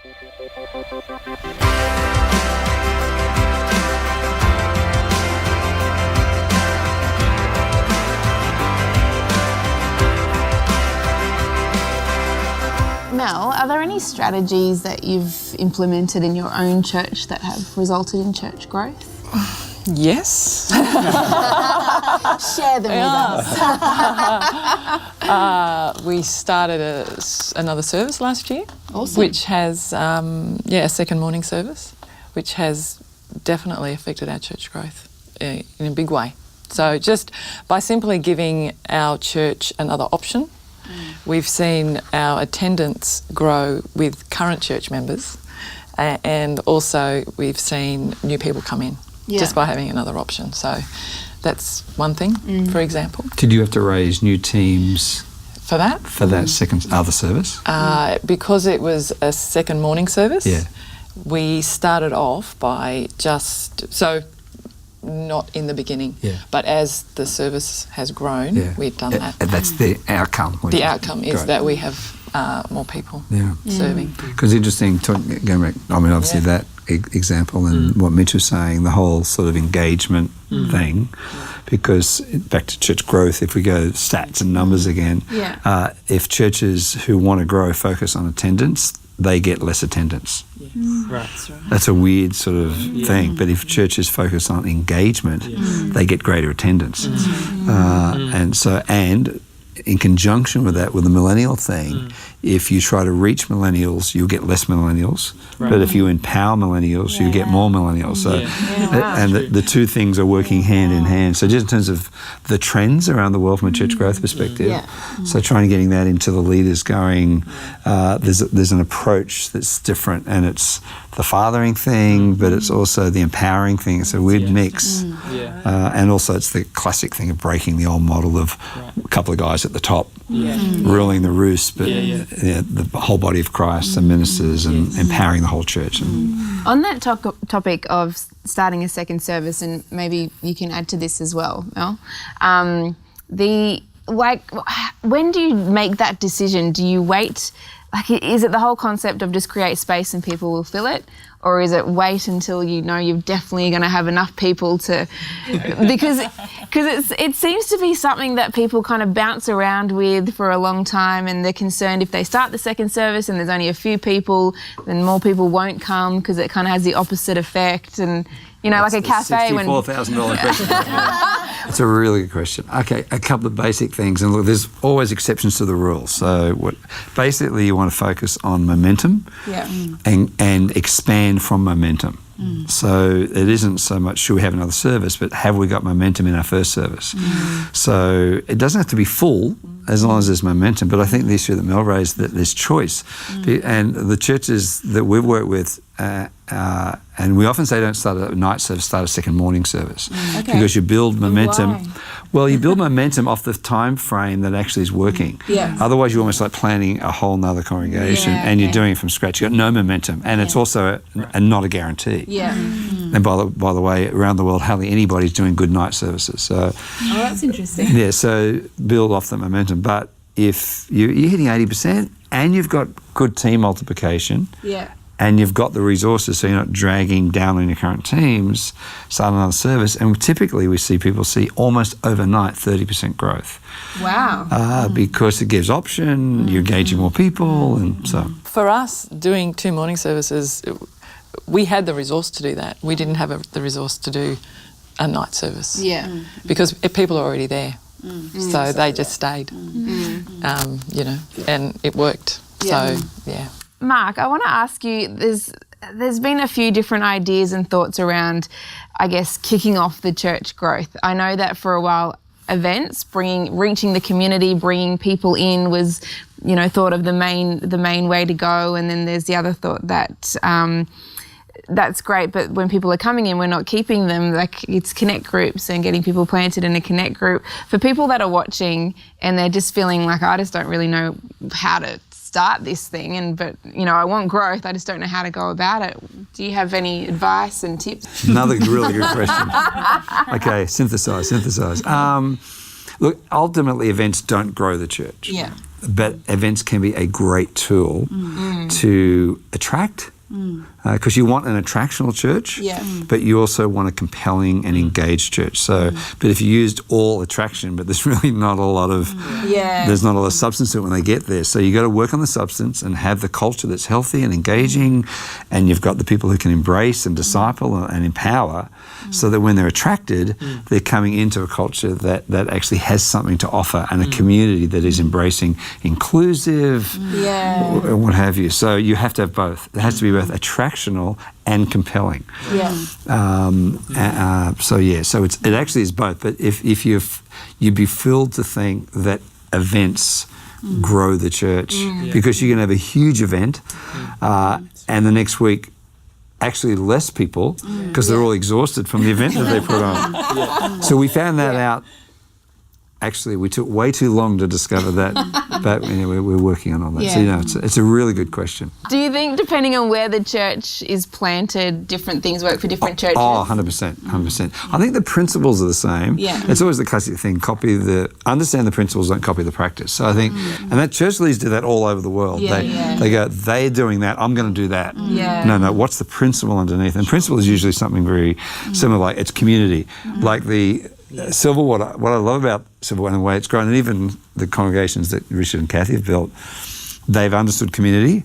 Mel, are there any strategies that you've implemented in your own church that have resulted in church growth? Yes. Share them with us. We started another service last year, Awesome. which has, a second morning service, which has definitely affected our church growth in a big way. So just by simply giving our church another option, we've seen our attendance grow with current church members, and also we've seen new people come in just by having another option. So that's one thing, for example. Did you have to raise new teams For that? for that second other service? Because it was a second morning service, Yeah. we started off by not in the beginning, but as the service has grown, we've done that. That's the outcome. The outcome is that we have more people serving. Because interesting, going back, I mean, obviously that example and what Mitch was saying, the whole sort of engagement thing, because back to church growth, if we go stats and numbers again, if churches who want to grow focus on attendance, they get less attendance. Right. That's a weird sort of thing, but if churches focus on engagement, they get greater attendance. And in conjunction with that, with the millennial thing, if you try to reach millennials, you'll get less millennials. Right. But if you empower millennials, you get more millennials. So, and the two things are working hand in hand. So just in terms of the trends around the world from a church growth perspective, so trying to getting that into the leaders going, there's an approach that's different, and it's the fathering thing, but it's also the empowering thing. It's a weird mix. And also it's the classic thing of breaking the old model of a couple of guys at the top ruling the roost, but the whole body of Christ and Meneses and empowering the whole church. On that topic of starting a second service, and maybe you can add to this as well, Mel, when do you make that decision? Do you wait? Is it the whole concept of just create space and people will fill it? Or is it wait until you know you're definitely going to have enough people to... Because it seems to be something that people kind of bounce around with for a long time, and they're concerned if they start the second service and there's only a few people, then more people won't come because it kind of has the opposite effect. And, you know, That's like a cafe when... $64,000 question. It's a really good question. Okay, a couple of basic things. And look, there's always exceptions to the rule. So basically you want to focus on momentum and expand from momentum. So it isn't so much should we have another service, but have we got momentum in our first service? So it doesn't have to be full as long as there's momentum. But I think the issue that Mel raised, that there's choice. And the churches that we've worked with, and we often say don't start a night service, start a second morning service. Because you build momentum. Why? Well, you build momentum off the time frame that actually is working. Otherwise, you're almost like planning a whole nother congregation and you're doing it from scratch. You've got no momentum, and it's also not a guarantee. And by the way, around the world, hardly anybody's doing good night services. So, that's interesting. So build off the momentum. But if you're hitting 80% and you've got good team multiplication, and you've got the resources, so you're not dragging down on your current teams, start another service. And typically we see people see almost overnight 30% growth. Wow. Because it gives option, you're engaging more people, and so. For us, doing 2 morning services, we had the resource to do that. We didn't have the resource to do a night service. Because people are already there. So they just stayed, you know, and it worked. So, Mark, I want to ask you, there's been a few different ideas and thoughts around, I guess, kicking off the church growth. I know that for a while, events, reaching the community, bringing people in was, you know, thought of the main way to go. And then there's the other thought that that's great, but when people are coming in, we're not keeping them. Like, it's connect groups and getting people planted in a connect group. For people that are watching and they're just feeling like, I just don't really know how to start this thing, but you know, I want growth, I just don't know how to go about it. Do you have any advice and tips? Another really good question. Okay, synthesize. Look, ultimately events don't grow the church. but events can be a great tool to attract, because you want an attractional church, but you also want a compelling and engaged church. So, but if you used all attraction, but there's really not a lot of, there's not a lot of substance to it when they get there. So you got to work on the substance and have the culture that's healthy and engaging, and you've got the people who can embrace and disciple and empower, so that when they're attracted, they're coming into a culture that actually has something to offer, and a community that is embracing, inclusive, what have you. So you have to have both. There has to be both attractional and compelling. So it actually is both. But if you'd be filled to think that events grow the church, because you can have a huge event, and the next week actually less people, because they're all exhausted from the event that they put on. So we found that out. Actually, we took way too long to discover that, but we're working on all that. So, it's a really good question. Do you think, depending on where the church is planted, different things work for different churches? Oh, 100%. I think the principles are the same. It's always the classic thing, understand the principles, don't copy the practice. So I think, and that church leaders do that all over the world. They go, they're doing that, I'm going to do that. No, what's the principle underneath? And principle is usually something very similar, like it's community. Like the Silverwater, what I love about Silverwater and the way it's grown, and even the congregations that Richard and Cathy have built, they've understood community,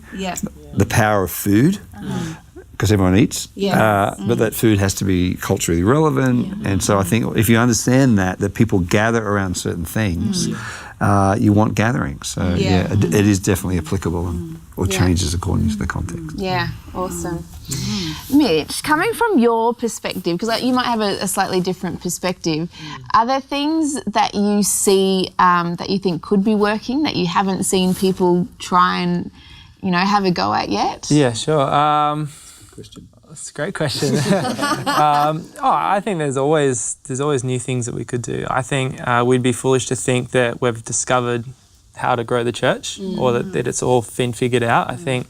the power of food, because everyone eats, but that food has to be culturally relevant. And so I think if you understand that people gather around certain things, you want gathering. So it is definitely applicable or changes according to the context. Yeah, awesome. Mitch, coming from your perspective, because you might have a slightly different perspective, are there things that you see that you think could be working that you haven't seen people try and, have a go at yet? Yeah, sure. That's a great question. I think there's always new things that we could do. I think we'd be foolish to think that we've discovered how to grow the church or that it's all been figured out. I think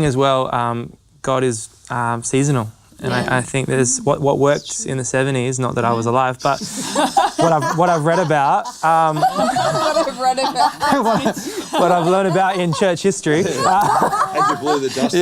as well, God is seasonal. And I think there's what worked in the 70s, not that I was alive, but what I've read about, what I've learned about in church history. As you blew the dust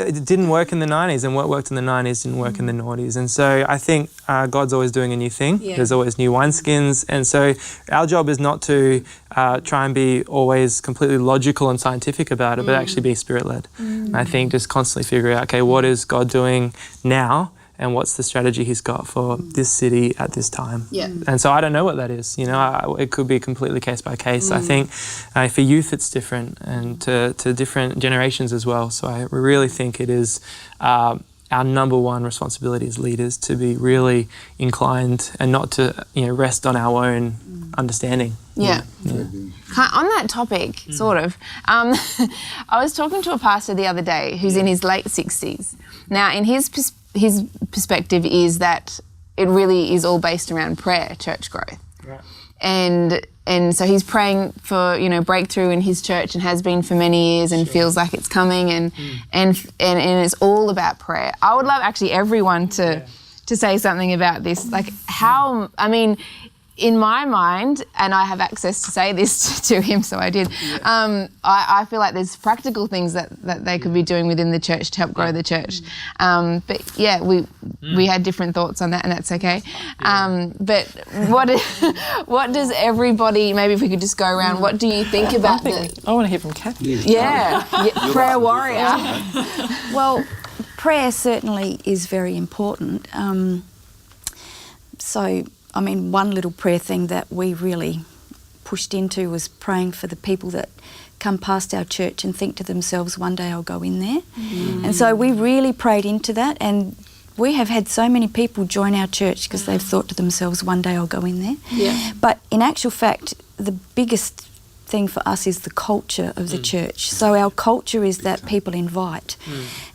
it didn't work in the 90s, and what worked in the 90s didn't work in the noughties. And so I think God's always doing a new thing. There's always new wineskins. And so our job is not to try and be always completely logical and scientific about it, but actually be spirit-led. I think just constantly figure out, okay, what is God doing now? And what's the strategy he's got for this city at this time? And so I don't know what that is. It could be completely case by case. I think for youth it's different, and to different generations as well. So I really think it is our number one responsibility as leaders to be really inclined and not to rest on our own understanding. On that topic, sort of, I was talking to a pastor the other day who's in his late 60s. Now, in his perspective is that it really is all based around prayer, church growth. And so he's praying for, breakthrough in his church, and has been for many years, and feels like it's coming, and it's all about prayer. I would love actually everyone to say something about this, like in my mind, and I have access to say this to him, so I did, I feel like there's practical things that they could be doing within the church to help grow the church. We had different thoughts on that, and that's okay. But what does everybody, maybe if we could just go around, what do you think about that? I want to hear from Cathy. Prayer warrior. Well, prayer certainly is very important. One little prayer thing that we really pushed into was praying for the people that come past our church and think to themselves, one day I'll go in there. And so we really prayed into that, and we have had so many people join our church because they've thought to themselves, one day I'll go in there. But in actual fact, the biggest thing for us is the culture of the church. So our culture is that people invite.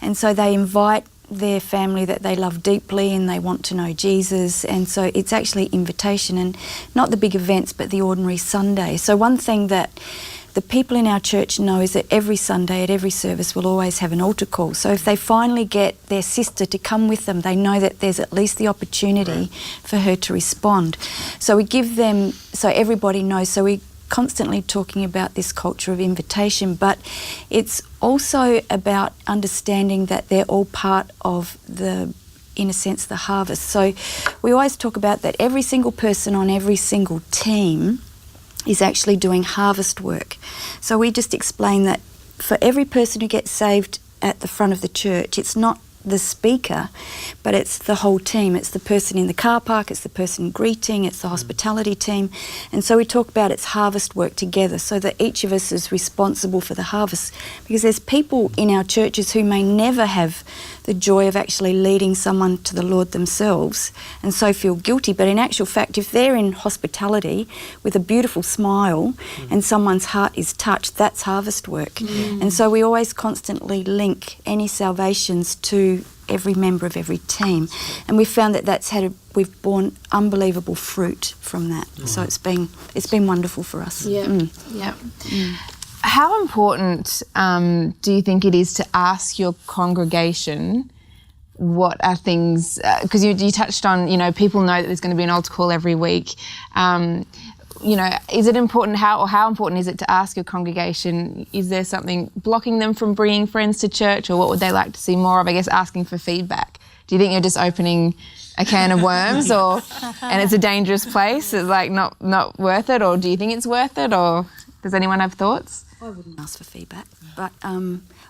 And so they invite their family that they love deeply and they want to know Jesus, and so it's actually invitation, and not the big events but the ordinary Sunday. So one thing that the people in our church know is that every Sunday at every service we'll always have an altar call. So if they finally get their sister to come with them, they know that there's at least the opportunity for her to respond. So we give them, so everybody knows, so we constantly talking about this culture of invitation, but it's also about understanding that they're all part of the, in a sense, the harvest. So we always talk about that every single person on every single team is actually doing harvest work. So we just explain that for every person who gets saved at the front of the church, it's not the speaker, but it's the whole team. It's the person in the car park, it's the person greeting, it's the hospitality team. And so we talk about it's harvest work together, so that each of us is responsible for the harvest. Because there's people in our churches who may never have the joy of actually leading someone to the Lord themselves, and so feel guilty. But in actual fact, if they're in hospitality with a beautiful smile and someone's heart is touched, that's harvest work. And so we always constantly link any salvations to every member of every team, and we found that we've borne unbelievable fruit from that. So it's been wonderful for us. How important do you think it is to ask your congregation what are things, because you touched on, people know that there's going to be an altar call every week. Is it important, how important is it to ask your congregation, is there something blocking them from bringing friends to church, or what would they like to see more of? I guess asking for feedback. Do you think you're just opening a can of worms, and it's a dangerous place? It's like not worth it, or do you think it's worth it, or does anyone have thoughts? I wouldn't ask for feedback, but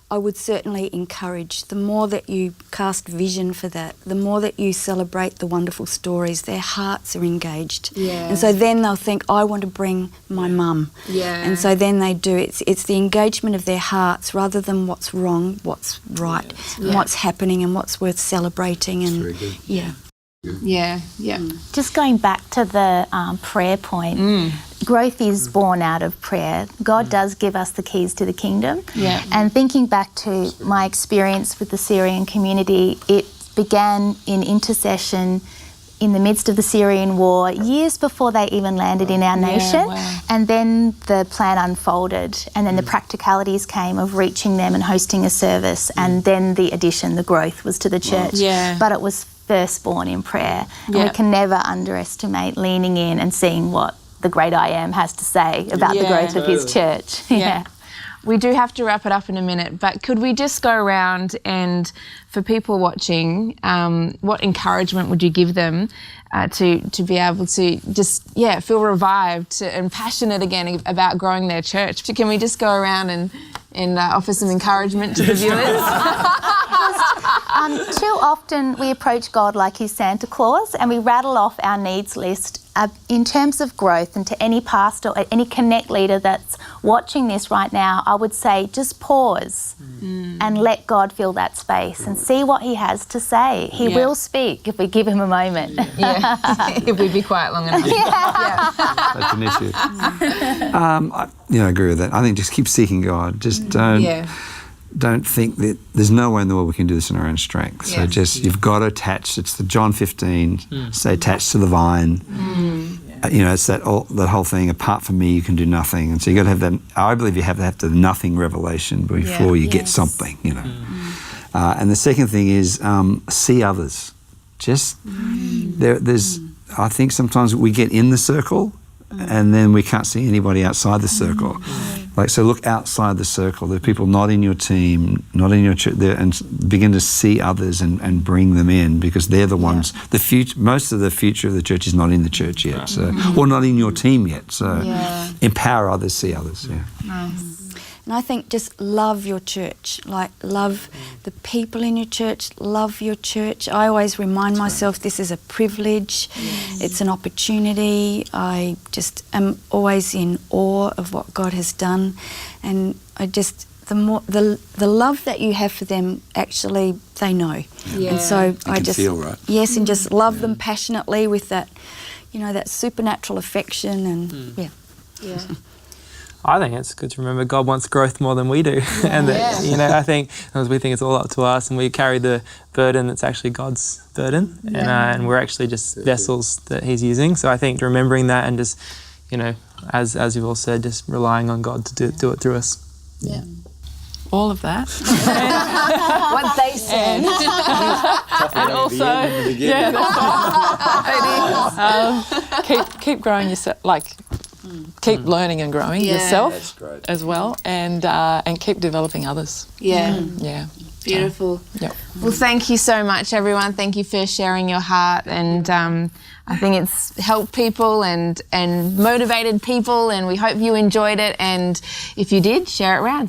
I would certainly encourage, the more that you cast vision for that, the more that you celebrate the wonderful stories, their hearts are engaged. And so then they'll think, I want to bring my mum. And so then they do. It's the engagement of their hearts rather than what's wrong, what's right, and what's happening and what's worth celebrating. And Just going back to the prayer point, growth is born out of prayer. God does give us the keys to the kingdom. And thinking back to my experience with the Syrian community, it began in intercession in the midst of the Syrian war, years before they even landed in our nation. And then the plan unfolded, and then the practicalities came of reaching them and hosting a service, and then the addition, the growth was to the church. But it was first born in prayer. And we can never underestimate leaning in and seeing what the great I Am has to say about the growth of his church. We do have to wrap it up in a minute, but could we just go around and, for people watching, what encouragement would you give them to be able to just, feel revived and passionate again about growing their church? Can we just go around and offer some encouragement to the viewers? Too often we approach God like he's Santa Claus, and we rattle off our needs list. In terms of growth, and to any pastor or any Connect leader that's watching this right now, I would say just pause and let God fill that space and see what he has to say. He will speak if we give him a moment. If we be quiet long enough. That's an issue. I agree with that. I think just keep seeking God. Just don't think that there's no way in the world we can do this in our own strength. So you've got to attach. It's the John 15, stay attached to the vine. It's that whole thing, apart from me you can do nothing. And so you've got to have that, I believe you have to have the nothing revelation before you get something, And the second thing is see others. Just, there's, I think sometimes we get in the circle and then we can't see anybody outside the circle. So look outside the circle. There are people not in your team, not in your church, and begin to see others and bring them in, because they're the ones. The future, most of the future of the church is not in the church yet, or not in your team yet. So empower others, see others. And I think just love your church, love the people in your church, love your church. I always remind myself this is a privilege, it's an opportunity. I just am always in awe of what God has done, and the love that you have for them, actually they know. And so I just feel right. And just love them passionately with that, that supernatural affection, and I think it's good to remember God wants growth more than we do. And that, I think sometimes we think it's all up to us, and we carry the burden that's actually God's burden, and we're actually just vessels that he's using. So I think remembering that, and just, as you've all said, just relying on God to do it through us. Yeah. All of that. What they said. And also, keep growing yourself, keep learning and growing yourself as well, and keep developing others. Yeah. Yeah. Beautiful. Yep. Well, thank you so much, everyone. Thank you for sharing your heart, and I think it's helped people and motivated people, and we hope you enjoyed it. And if you did, share it around.